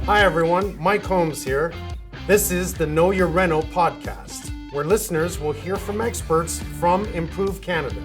Hi everyone, Mike Holmes here. This is the Know Your Reno podcast, where listeners will hear from experts from Improve Canada.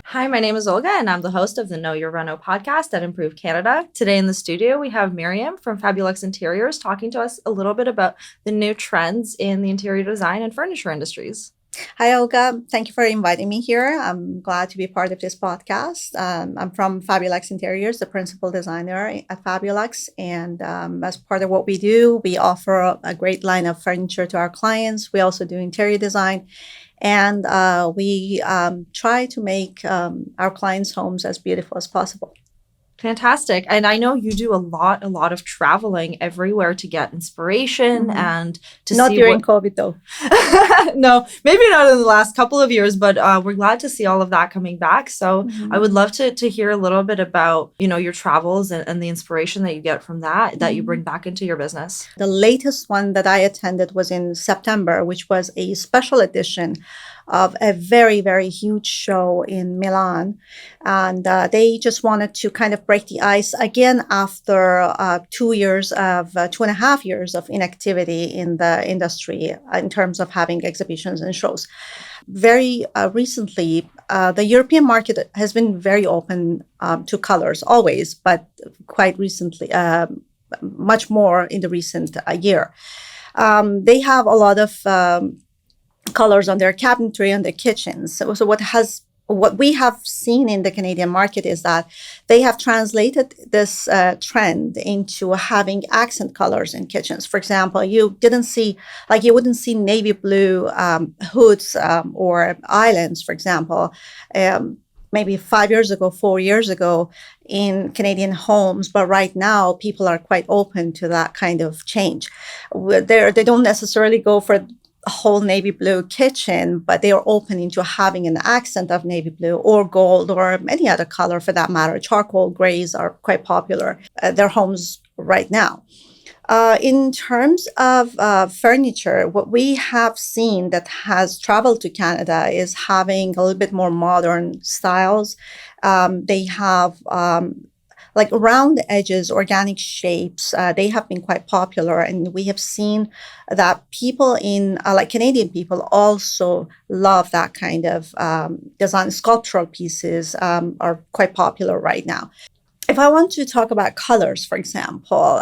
Hi, my name is Olga, and I'm the host of the Know Your Reno podcast at Improve Canada. Today in the studio, we have Maryam from Fabulux Interiors talking to us a little bit about the new trends in the interior design and furniture industries. Hi, Olga. Thank you for inviting me here. I'm glad to be part of this podcast. I'm from Fabulux Interiors, the principal designer at Fabulux. And as part of what we do, we offer a great line of furniture to our clients. We also do interior design. And we try to make our clients' homes as beautiful as possible. Fantastic. And I know you do a lot of traveling everywhere to get inspiration and to Not see during COVID, though. No, maybe not in the last couple of years, but we're glad to see all of that coming back. So I would love to hear a little bit about, your travels and the inspiration that you get from that you bring back into your business. The latest one that I attended was in September, which was a special edition of a very, very huge show in Milan. And they just wanted to kind of break the ice again after 2.5 years of inactivity in the industry in terms of having exhibitions and shows. Very recently, the European market has been very open to colors always, but quite recently, much more in the recent year. They have a lot of colors on their cabinetry and their kitchens. So what we have seen in the Canadian market is that they have translated this trend into having accent colors in kitchens. For example, you wouldn't see navy blue hoods or islands, for example, maybe 5 years ago, 4 years ago in Canadian homes. But right now, people are quite open to that kind of change. They don't necessarily go for a whole navy blue kitchen, but they are open into having an accent of navy blue or gold or any other color for that matter. Charcoal grays are quite popular at their homes right now. In terms of furniture, what we have seen that has traveled to Canada is having a little bit more modern styles. They have like round edges, organic shapes, they have been quite popular. And we have seen that people like Canadian people also love that kind of design. Sculptural pieces are quite popular right now. If I want to talk about colors, for example,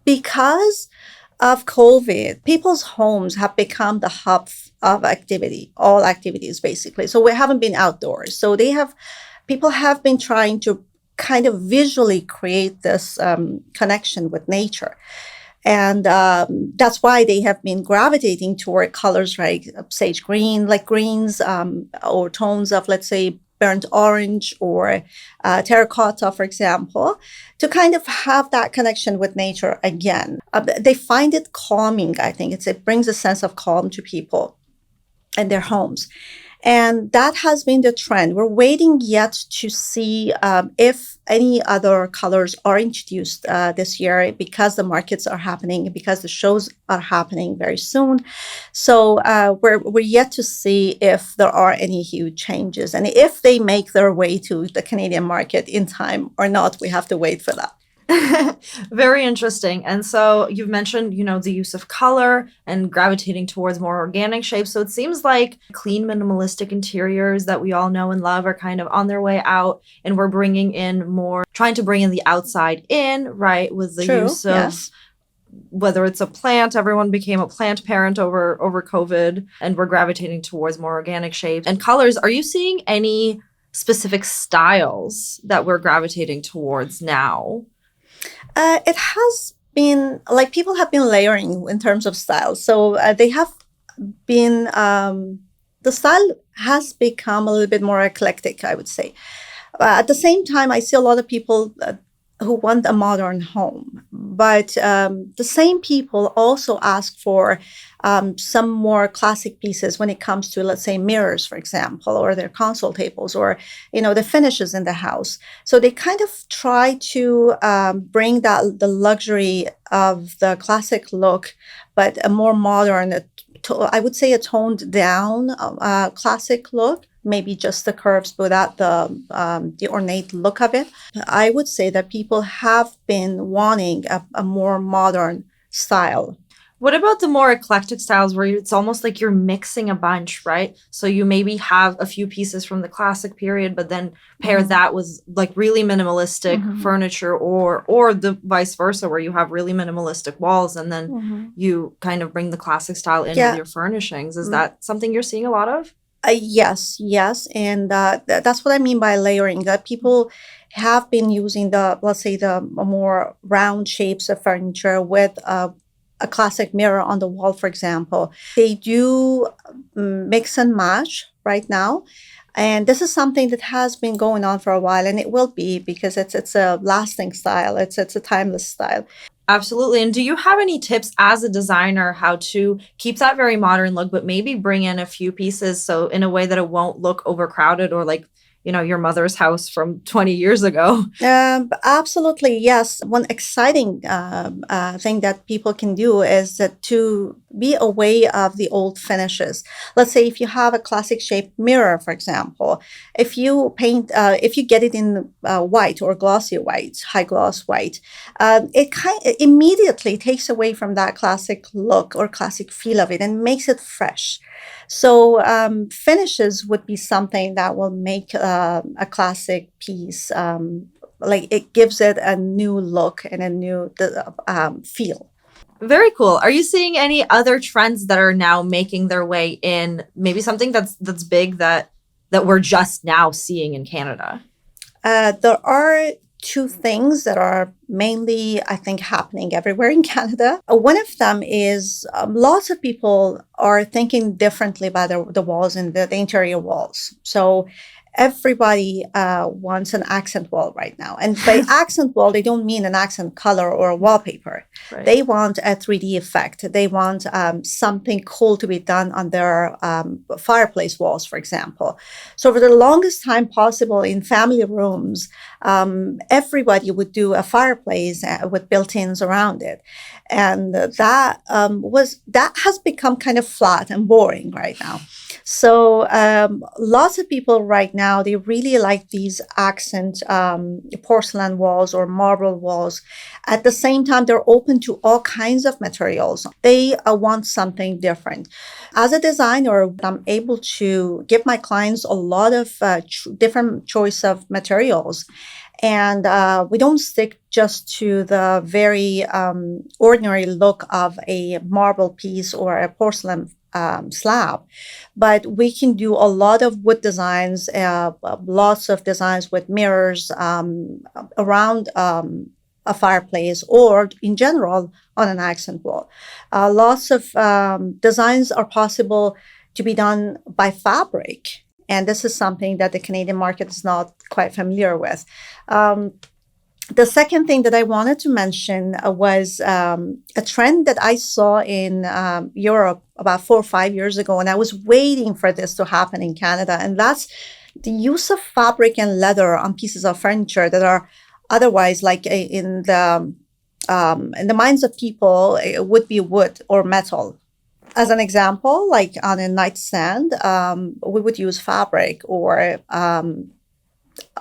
because of COVID, people's homes have become the hub of activity, all activities basically. So we haven't been outdoors. So people have been trying to kind of visually create this connection with nature. And that's why they have been gravitating toward colors like sage green, like greens, or tones of, let's say, burnt orange or terracotta, for example, to kind of have that connection with nature again. They find it calming, I think. It brings a sense of calm to people and their homes. And that has been the trend. We're waiting yet to see if any other colors are introduced this year because the markets are happening, because the shows are happening very soon. So we're yet to see if there are any huge changes. And if they make their way to the Canadian market in time or not, we have to wait for that. Very interesting. And so you've mentioned, the use of color and gravitating towards more organic shapes. So it seems like clean, minimalistic interiors that we all know and love are kind of on their way out. And we're trying to bring in the outside in, right? With the use of whether it's a plant, everyone became a plant parent over COVID, and we're gravitating towards more organic shapes and colors. Are you seeing any specific styles that we're gravitating towards now? It has been like people have been layering in terms of style. So they have been, the style has become a little bit more eclectic, I would say. At the same time, I see a lot of people who want a modern home. But the same people also ask for some more classic pieces when it comes to, let's say, mirrors, for example, or their console tables, or, the finishes in the house. So they kind of try to bring the luxury of the classic look, but a more modern, I would say a toned down classic look, maybe just the curves without the ornate look of it. I would say that people have been wanting a more modern style. What about the more eclectic styles where it's almost like you're mixing a bunch, right? So you maybe have a few pieces from the classic period, but then pair that with like really minimalistic furniture, or the vice versa, where you have really minimalistic walls and then you kind of bring the classic style in with your furnishings. Is that something you're seeing a lot of? Yes. And that's what I mean by layering, that people have been using let's say, the more round shapes of furniture with a classic mirror on the wall, for example. They do mix and match right now. And this is something that has been going on for a while, and it will be, because it's a lasting style. It's a timeless style. Absolutely. And do you have any tips as a designer how to keep that very modern look, but maybe bring in a few pieces so in a way that it won't look overcrowded or like, your mother's house from 20 years ago? Absolutely, yes. One exciting thing that people can do is to be aware of the old finishes. Let's say if you have a classic shaped mirror, for example, if you get it in white or glossy white, high gloss white, it immediately takes away from that classic look or classic feel of it and makes it fresh. So finishes would be something that will make a classic piece, like it gives it a new look and a new feel. Very cool. Are you seeing any other trends that are now making their way in? Maybe something that's big that we're just now seeing in Canada? There are two things that are mainly, I think, happening everywhere in Canada. One of them is lots of people are thinking differently about the walls and the interior walls. So everybody wants an accent wall right now. And by accent wall, they don't mean an accent color or a wallpaper. Right. They want a 3D effect. They want something cool to be done on their fireplace walls, for example. So for the longest time possible in family rooms, everybody would do a fireplace with built-ins around it. And that has become kind of flat and boring right now. So lots of people right now, they really like these accent porcelain walls or marble walls. At the same time, they're open to all kinds of materials. They want something different. As a designer, I'm able to give my clients a lot of different choice of materials. And we don't stick just to the very ordinary look of a marble piece or a porcelain slab, but we can do a lot of wood designs, lots of designs with mirrors around a fireplace or in general on an accent wall. Lots of designs are possible to be done by fabric. And this is something that the Canadian market is not quite familiar with. The second thing that I wanted to mention was a trend that I saw in Europe about 4 or 5 years ago, and I was waiting for this to happen in Canada, and that's the use of fabric and leather on pieces of furniture that are otherwise, like in the minds of people, it would be wood or metal. As an example, like on a nightstand, we would use fabric or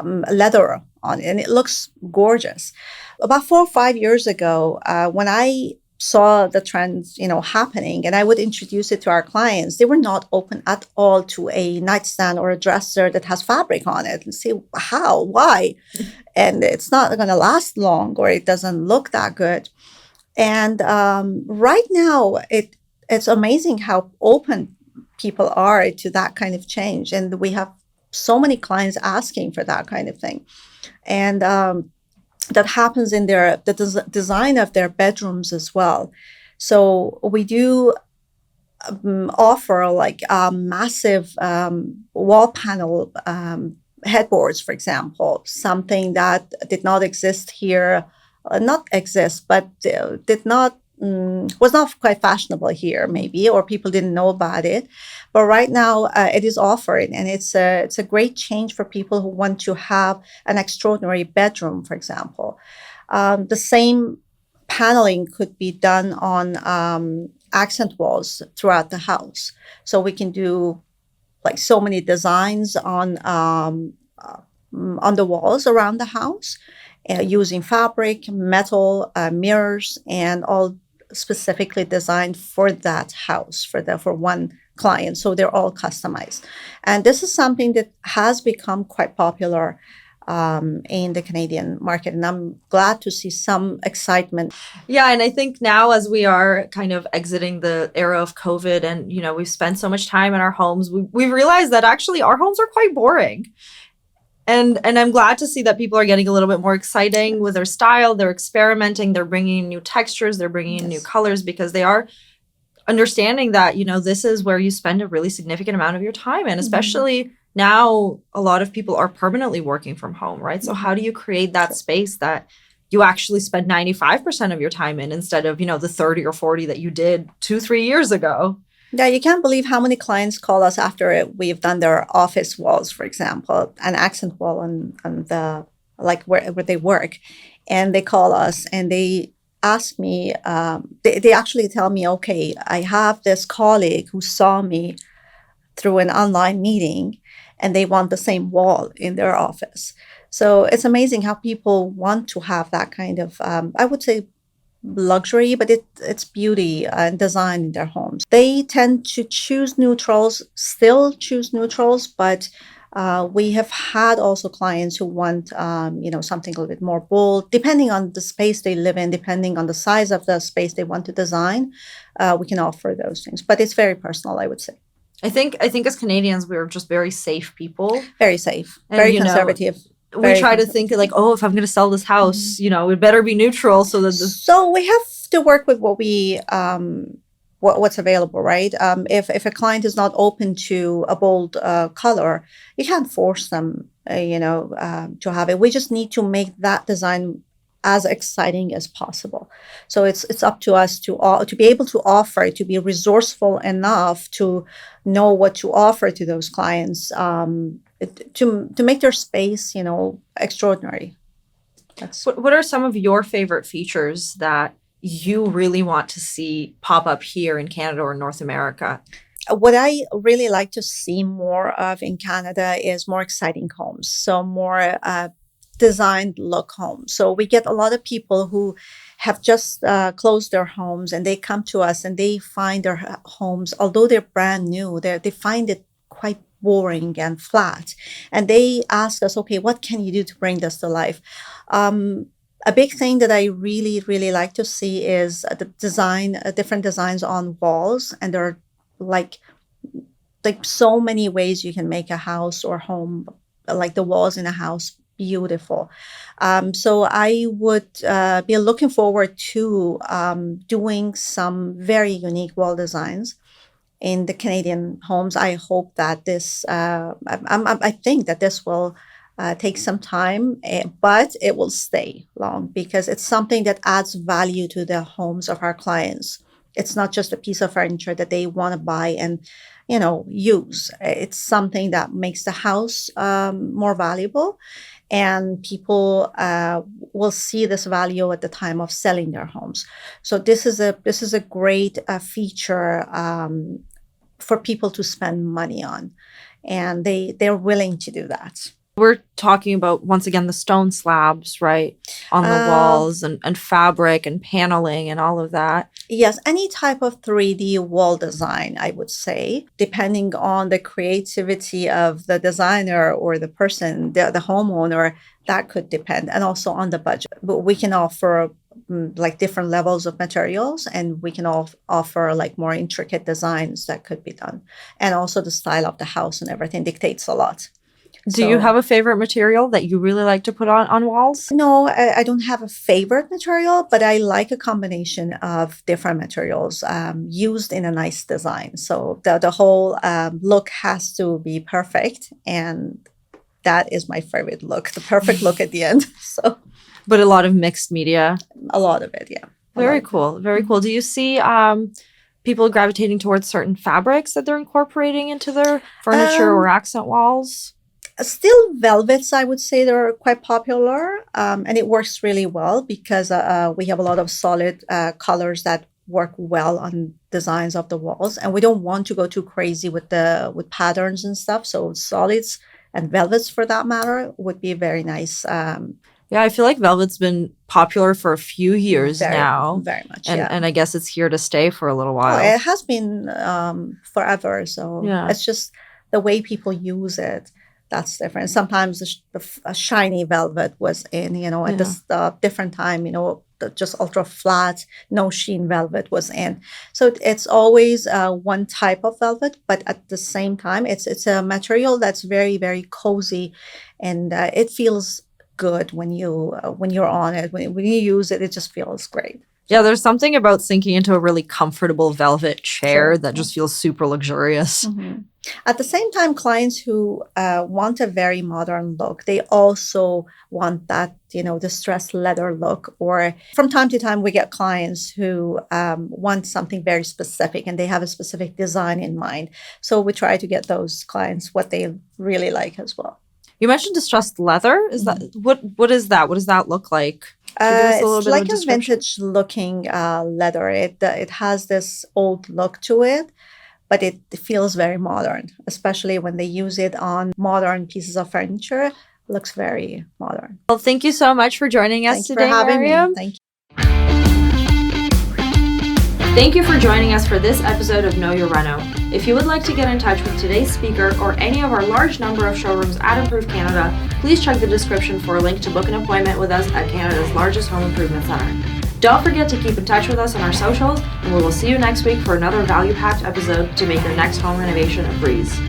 leather on it, and it looks gorgeous. About 4 or 5 years ago, when I saw the trends, happening, and I would introduce it to our clients, they were not open at all to a nightstand or a dresser that has fabric on it, and say, how, why? And it's not going to last long, or it doesn't look that good. And right now, it's amazing how open people are to that kind of change. And we have so many clients asking for that kind of thing. And that happens in the design of their bedrooms as well. So we do offer like massive wall panel headboards, for example, something that did not exist here, but was not quite fashionable here, maybe, or people didn't know about it. But right now, it is offered, and it's a great change for people who want to have an extraordinary bedroom, for example. The same paneling could be done on accent walls throughout the house. So we can do like so many designs on the walls around the house, using fabric, metal, mirrors, and all specifically designed for that house for one client. So they're all customized, and this is something that has become quite popular in the Canadian market, and I'm glad to see some excitement. Yeah, and I think now as we are kind of exiting the era of COVID and, we've spent so much time in our homes, we've realized that actually our homes are quite boring. And I'm glad to see that people are getting a little bit more exciting with their style. They're experimenting. They're bringing in new textures. They're bringing in new colors because they are understanding that, this is where you spend a really significant amount of your time. And especially now, a lot of people are permanently working from home, right? So how do you create that space that you actually spend 95% of your time in instead of, the 30 or 40 that you did 2-3 years ago? Yeah, you can't believe how many clients call us after we've done their office walls, for example, an accent wall on the like where they work, and they call us and they ask me. They actually tell me, okay, I have this colleague who saw me through an online meeting, and they want the same wall in their office. So it's amazing how people want to have that kind of, I would say, luxury, but it's beauty and design in their homes. They tend to choose neutrals, but we have had also clients who want, something a little bit more bold, depending on the space they live in, depending on the size of the space they want to design. We can offer those things, but it's very personal, I would say. I think as Canadians, we're just very safe people. Very safe, and, very conservative. We try to think like, oh, if I'm going to sell this house, it better be neutral so that So we have to work with what we what's available, right? If a client is not open to a bold color, you can't force them, to have it. We just need to make that design as exciting as possible. So it's up to us to be able to offer, to be resourceful enough to know what to offer to those clients, to make their space, extraordinary. What are some of your favorite features that you really want to see pop up here in Canada or North America? What I really like to see more of in Canada is more exciting homes. So more designed look homes. So we get a lot of people who have just closed their homes, and they come to us and they find their homes, although they're brand new, they find it quite boring and flat. And they ask us, okay, what can you do to bring this to life? A big thing that I really, really like to see is the design, different designs on walls. And there are like so many ways you can make a house or home, like the walls in a house, beautiful. So I would be looking forward to doing some very unique wall designs in the Canadian homes. I hope that this, I think that this will take some time, but it will stay long because it's something that adds value to the homes of our clients. It's not just a piece of furniture that they want to buy and, use. It's something that makes the house more valuable, and people will see this value at the time of selling their homes. So this is a great feature for people to spend money on, and they're willing to do that. We're talking about, once again, the stone slabs, right, on the walls and fabric and paneling and all of that. Yes, any type of 3D wall design, I would say, depending on the creativity of the designer or the person, the homeowner, that could depend, and also on the budget. But we can offer like different levels of materials, and we can offer like more intricate designs that could be done. And also the style of the house and everything dictates a lot. Do you have a favorite material that you really like to put on walls? No, I don't have a favorite material, but I like a combination of different materials used in a nice design. So the whole look has to be perfect, and that is my favorite look, the perfect look at the end. So, but a lot of mixed media. A lot of it, yeah. Very cool. Very cool. Do you see people gravitating towards certain fabrics that they're incorporating into their furniture or accent walls? Still velvets, I would say, they're quite popular, and it works really well because we have a lot of solid colors that work well on designs of the walls, and we don't want to go too crazy with patterns and stuff. So solids and velvets, for that matter, would be very nice. Yeah, I feel like velvet's been popular for a few years now. Very much, and I guess it's here to stay for a little while. Oh, it has been forever. So it's just the way people use it. That's different. Sometimes a shiny velvet was in, at this different time, just ultra flat, no sheen velvet was in. So it's always one type of velvet, but at the same time, it's a material that's very, very cozy, and it feels good when you're on it. When you use it, it just feels great. Yeah, there's something about sinking into a really comfortable velvet chair that just feels super luxurious. Mm-hmm. At the same time, clients who want a very modern look, they also want that, distressed leather look. Or from time to time, we get clients who want something very specific and they have a specific design in mind. So we try to get those clients what they really like as well. You mentioned distressed leather. Is that what is that? What does that look like? It's like a vintage looking leather. It has this old look to it, but it feels very modern, especially when they use it on modern pieces of furniture. It looks very modern. Well, thank you so much for joining us today, Maryam. Thank you. Thank you for joining us for this episode of Know Your Reno. If you would like to get in touch with today's speaker or any of our large number of showrooms at Improve Canada, please check the description for a link to book an appointment with us at Canada's largest home improvement center. Don't forget to keep in touch with us on our socials, and we will see you next week for another value-packed episode to make your next home renovation a breeze.